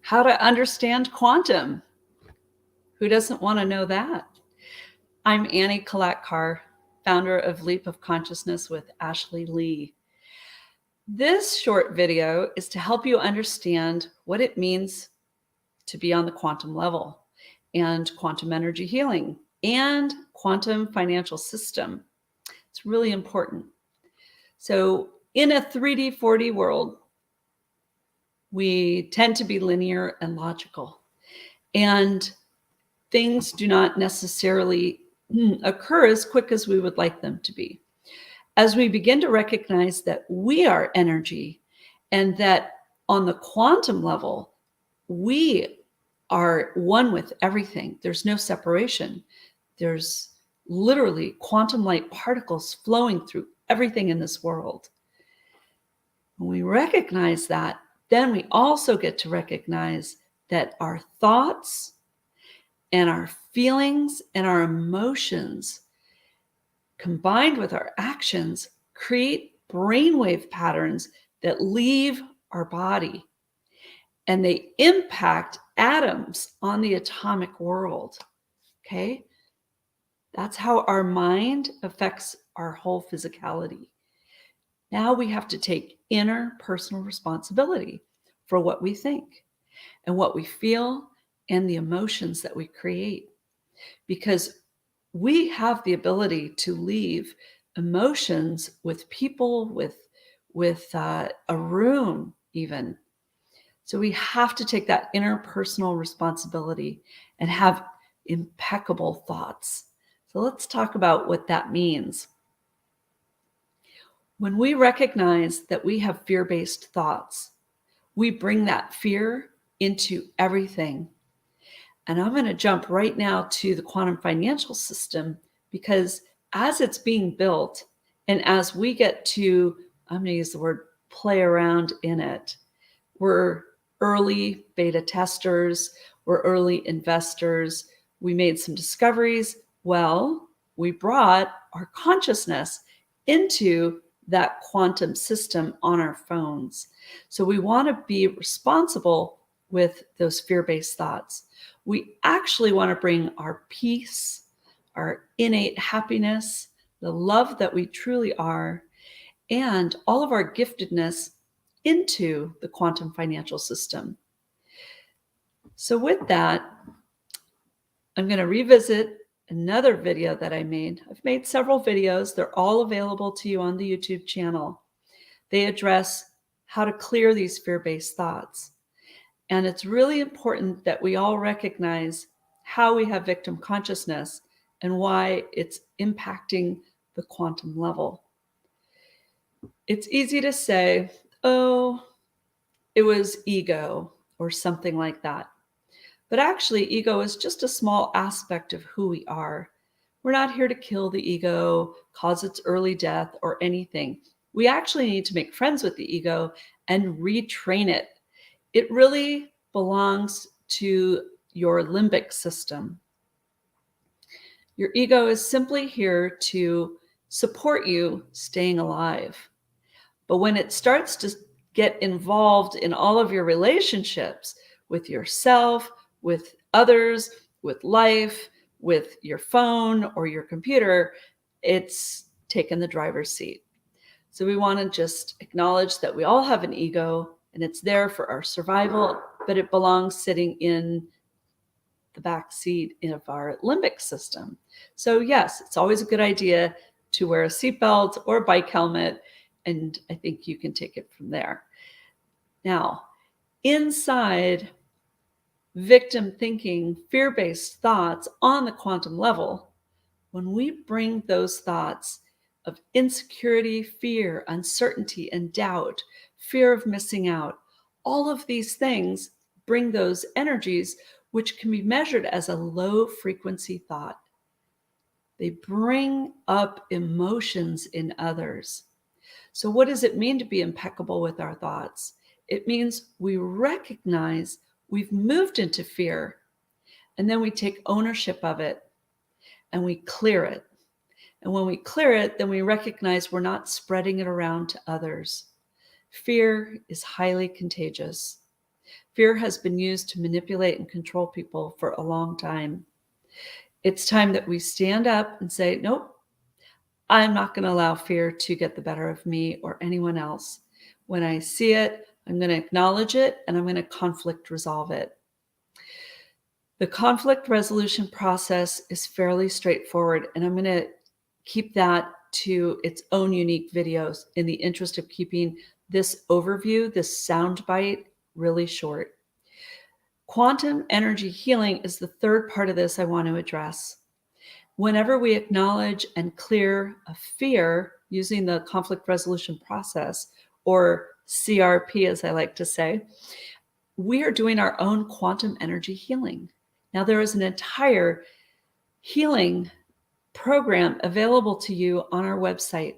how to understand quantum. Who doesn't want to know that? I'm Annie Kalatcar, founder of Leap of Consciousness with Ashley Lee. This short video is to help you understand what it means to be on the quantum level and quantum energy healing and quantum financial system. It's really important. So in a 3D, 4D world, we tend to be linear and logical, and things do not necessarily occur as quick as we would like them to be. As we begin to recognize that we are energy and that on the quantum level, we are one with everything. There's no separation. There's literally quantum light particles flowing through everything in this world. When we recognize that, then we also get to recognize that our thoughts and our feelings and our emotions combined with our actions create brainwave patterns that leave our body, and they impact atoms on the atomic world. Okay? That's how our mind affects our whole physicality. Now we have to take inner personal responsibility for what we think and what we feel and the emotions that we create, because we have the ability to leave emotions with people, with a room even. So we have to take that interpersonal responsibility and have impeccable thoughts. So let's talk about what that means. When we recognize that we have fear-based thoughts, we bring that fear into everything. And I'm going to jump right now to the quantum financial system, because as it's being built and as we get to, I'm going to use the word play around in it, we're early beta testers, we're early investors, we made some discoveries. Well, we brought our consciousness into that quantum system on our phones. So we want to be responsible with those fear-based thoughts. We actually want to bring our peace, our innate happiness, the love that we truly are, and all of our giftedness into the quantum financial system. So with that, I'm going to revisit another video that I made. I've made several videos. They're all available to you on the YouTube channel. They address how to clear these fear-based thoughts. And it's really important that we all recognize how we have victim consciousness and why it's impacting the quantum level. It's easy to say, oh, it was ego or something like that. But actually, ego is just a small aspect of who we are. We're not here to kill the ego, cause its early death, or anything. We actually need to make friends with the ego and retrain it. It really belongs to your limbic system. Your ego is simply here to support you staying alive. But when it starts to get involved in all of your relationships with yourself, with others, with life, with your phone or your computer, it's taken the driver's seat. So we want to just acknowledge that we all have an ego and it's there for our survival, but it belongs sitting in the back seat of our limbic system. So yes, it's always a good idea to wear a seatbelt or a bike helmet, and I think you can take it from there. Now, inside victim thinking, fear-based thoughts on the quantum level, when we bring those thoughts of insecurity, fear, uncertainty, and doubt, fear of missing out, all of these things bring those energies which can be measured as a low frequency thought. They bring up emotions in others. So what does it mean to be impeccable with our thoughts? It means we recognize we've moved into fear, and then we take ownership of it and we clear it. And when we clear it, then we recognize we're not spreading it around to others. Fear is highly contagious. Fear has been used to manipulate and control people for a long time. It's time that we stand up and say, nope, I'm not going to allow fear to get the better of me or anyone else. When I see it, I'm going to acknowledge it and I'm going to conflict resolve it. The conflict resolution process is fairly straightforward, and I'm going to keep that to its own unique videos in the interest of keeping this overview, this soundbite, really short. Quantum energy healing is the third part of this I want to address. Whenever we acknowledge and clear a fear using the conflict resolution process, or CRP, as I like to say, we are doing our own quantum energy healing. Now, there is an entire healing program available to you on our website,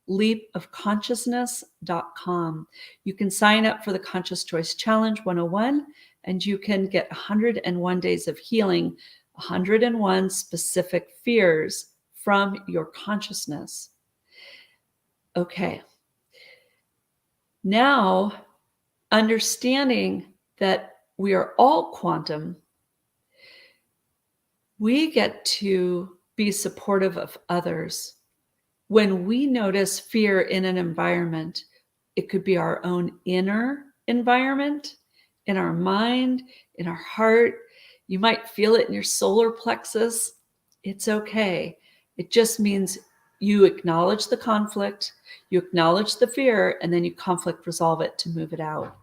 leapofconsciousness.com. You can sign up for the Conscious Choice Challenge 101, and you can get 101 days of healing, 101 specific fears from your consciousness. Okay. Now, understanding that we are all quantum, we get to be supportive of others. When we notice fear in an environment, it could be our own inner environment, in our mind, in our heart. You might feel it in your solar plexus. It's okay. It just means you acknowledge the conflict, you acknowledge the fear, and then you conflict resolve it to move it out.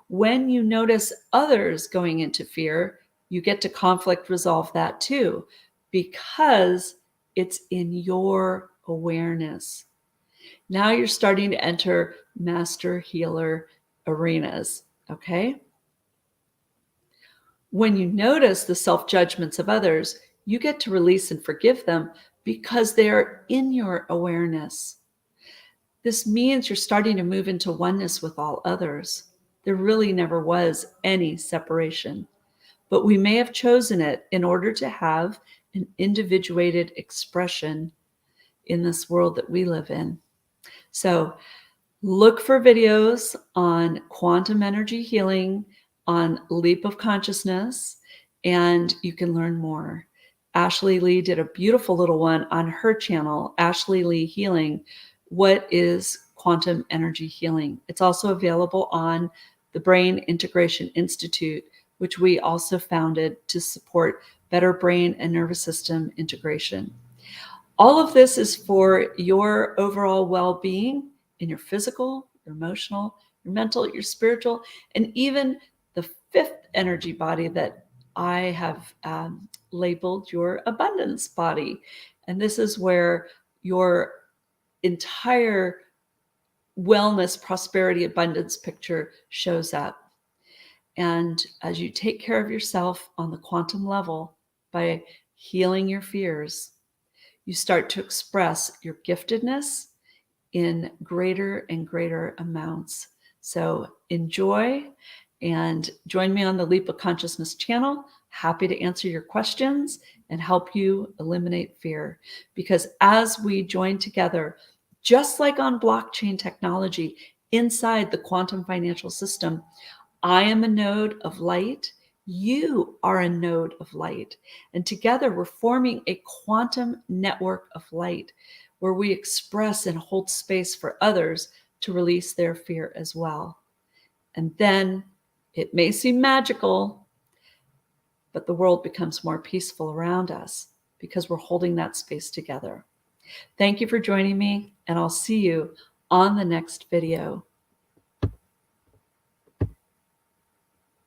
When you notice others going into fear, you get to conflict resolve that too, because it's in your awareness. Now you're starting to enter master healer arenas, okay? When you notice the self-judgments of others, you get to release and forgive them because they are in your awareness. This means you're starting to move into oneness with all others. There really never was any separation, but we may have chosen it in order to have an individuated expression in this world that we live in. So look for videos on quantum energy healing, on Leap of Consciousness, and you can learn more. Ashley Lee did a beautiful little one on her channel, Ashley Lee Healing. What is quantum energy healing? It's also available on the Brain Integration Institute, which we also founded to support better brain and nervous system integration. All of this is for your overall well-being in your physical, your emotional, your mental, your spiritual, and even the fifth energy body that I have labeled your abundance body. And this is where your entire wellness, prosperity, abundance picture shows up. And as you take care of yourself on the quantum level by healing your fears, you start to express your giftedness in greater and greater amounts. So enjoy and join me on the Leap of Consciousness channel. Happy to answer your questions and help you eliminate fear. Because as we join together, just like on blockchain technology, inside the quantum financial system, I am a node of light. You are a node of light. And together we're forming a quantum network of light where we express and hold space for others to release their fear as well. And then it may seem magical, but the world becomes more peaceful around us because we're holding that space together. Thank you for joining me, and I'll see you on the next video.